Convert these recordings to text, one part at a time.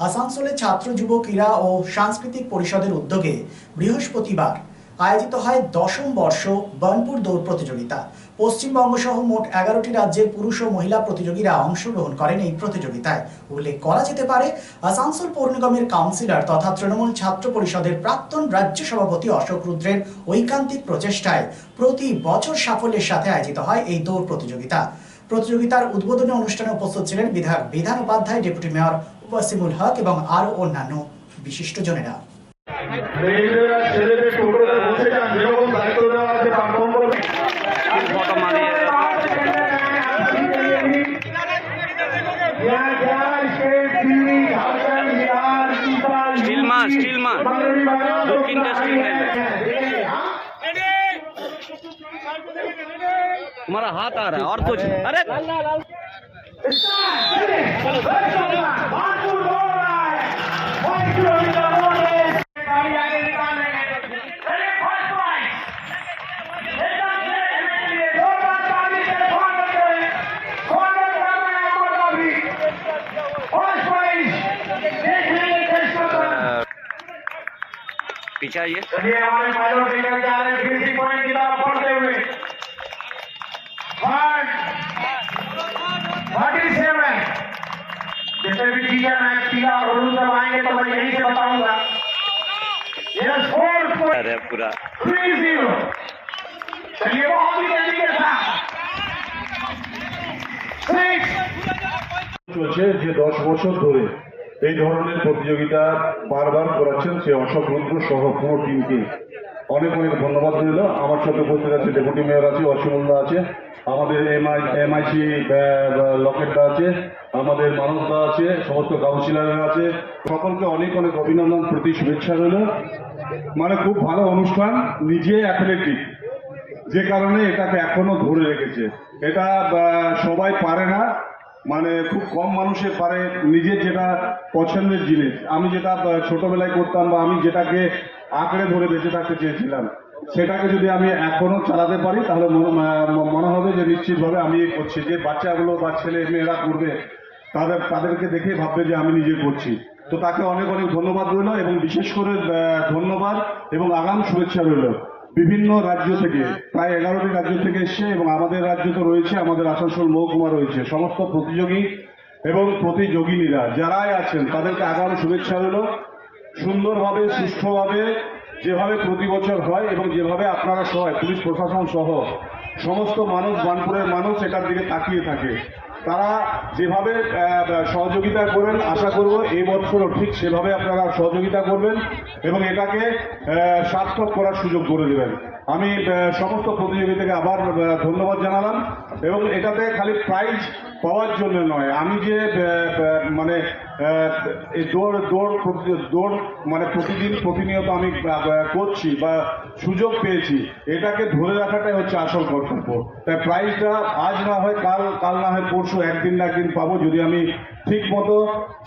আসানসোলে ছাত্র যুব ক্রীড়া ও সাংস্কৃতিক পরিষদের উদ্যোগে বৃহস্পতিবার আয়োজিত হয় ১০ম বর্ষ বার্নপুর দৌড় প্রতিযোগিতা। পশ্চিমবঙ্গ সহ মোট ১১টি রাজ্যের পুরুষ ও মহিলা প্রতিযোগীরা অংশগ্রহণ করেন এই প্রতিযোগিতায়। উল্লেখ করা যেতে পারে, আসানসোল পৌর নিগমের কাউন্সিলর তথা তৃণমূল ছাত্র পরিষদের প্রাক্তন রাজ্য সভাপতি অশোক রুদ্রের ঐকান্তিক প্রচেষ্টায় প্রতি বছর সাফল্যের সাথে আয়োজিত হয় এই দৌড় প্রতিযোগিতা। প্রতিযোগিতার উদ্বোধনী অনুষ্ঠানে উপস্থিত ছিলেন বিধায়ক বিধান উপাধ্যায়, ডেপুটি মেয়র ওয়াসিমুল হক এবং আরো অন্যান্য বিশিষ্টজনেরা। तुम्हारा हाथ आ रहा है और कुछ अरे पीछे आइए। हमारे पायलट लेकर जा रहे हैं फिनिशिंग पॉइंट की तरफ बढ़ते हुए 47। जैसे भी टीचर मैं पीला और हलूद दबाएंगे तो मैं यहीं से बताऊंगा। यस 4 अरे पूरा 3-0। चलिए बहुत ही जल्दी के साथ 6 চলছে যে 10 বছর ধরে এই ধরনের প্রতিযোগিতা বারবার করাচ্ছেন সে অশোক রুদ্র সহ পুরো টিমকে অনেক অনেক ধন্যবাদ রইল। আমার সাথে উপস্থিত আছে ডেপুটি মেয়র আছে, অসীমুল্লাহ আছে, আমাদের এমআইসি লকেটদা আছে, আমাদের মানবদা আছে, সমস্ত কাউন্সিলররা আছে, সকলকে অনেক অনেক অভিনন্দন, প্রতি শুভেচ্ছা রইল। মানে খুব ভালো অনুষ্ঠান, নিজে অ্যাথলেটিক, যে কারণে এটাকে এখনো ধরে রেখেছে। এটা সবাই পারে না, মানে খুব কম মানুষের পারে নিজের যেটা পছন্দের জিনিস। আমি যেটা ছোটবেলায় করতাম বা আমি যেটাকে আঁকড়ে ধরে বেঁচে থাকতে চেয়েছিলাম, সেটাকে যদি আমি এখনো চালাতে পারি তাহলে মনে হবে যে নিশ্চিতভাবে আমি করছি। যে বাচ্চাগুলো বা ছেলে মেয়েরা করবে তাদেরকে দেখে ভাববে যে আমি নিজে করছি। তো তাকে অনেক অনেক ধন্যবাদ রইল এবং বিশেষ করে ধন্যবাদ এবং আগাম শুভেচ্ছা রইল বিভিন্ন রাজ্য থেকে, প্রায় 11টি রাজ্য থেকে এসছে এবং আমাদের রাজ্য তো রয়েছে, আমাদের আসানসোল মহকুমা রয়েছে। সমস্ত প্রতিযোগী এবং প্রতিযোগিনীরা যারাই আছেন তাদেরকে আগাম শুভেচ্ছা রইল। সুন্দরভাবে সুষ্ঠুভাবে যেভাবে প্রতি বছর হয় এবং যেভাবে আপনারা সহ পুলিশ প্রশাসন সহ সমস্ত মানুষ, বার্নপুরের মানুষ এটার দিকে তাকিয়ে থাকে, তারা যেভাবে সহযোগিতা করেন, আশা করব এই বছরও ঠিক সেভাবে আপনারা সহযোগিতা করবেন এবং এটাকে সার্থক করার সুযোগ করে দেবেন। আমি সমস্ত প্রতিযোগিতাকে আবার ধন্যবাদ জানালাম এবং এটাতে খালি প্রাইজ পাওয়ার জন্য নয়, আমি যে মানে এই দৌড় মানে প্রতিদিন প্রতিনিয়ত আমি করছি বা সুযোগ পেয়েছি, এটাকে ধরে রাখাটাই হচ্ছে আসল কর্তব্য। তাই প্রাইজটা আজ না হয় কাল না হয় পরশু, একদিন না একদিন পাবো যদি আমি ঠিক মতো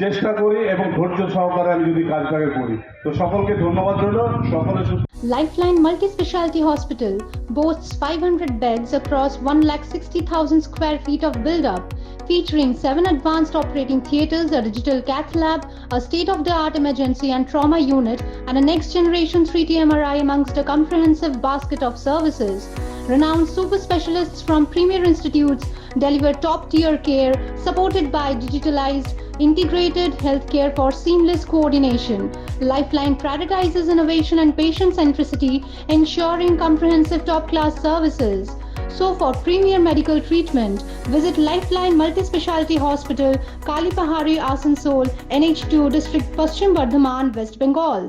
চেষ্টা করি এবং ধৈর্য সহকারে আমি যদি কাজটাকে করি। তো সকলকে ধন্যবাদ রইল, সকলে Lifeline Multi-Speciality Hospital boasts 500 beds across 1,60,000 square feet of build-up, featuring 7 advanced operating theatres, a digital cath lab, a state-of-the-art emergency and trauma unit, and a next-generation 3D MRI amongst a comprehensive basket of services. Renowned super specialists from premier institutes deliver top-tier care, supported by digitalized, integrated healthcare for seamless coordination. Lifeline prioritizes innovation and patient centricity, ensuring comprehensive top-class services. So for premier medical treatment, visit Lifeline Multi-Speciality Hospital, Kalipahari, Asansol, NH2 District, Paschim Bardhaman, West Bengal.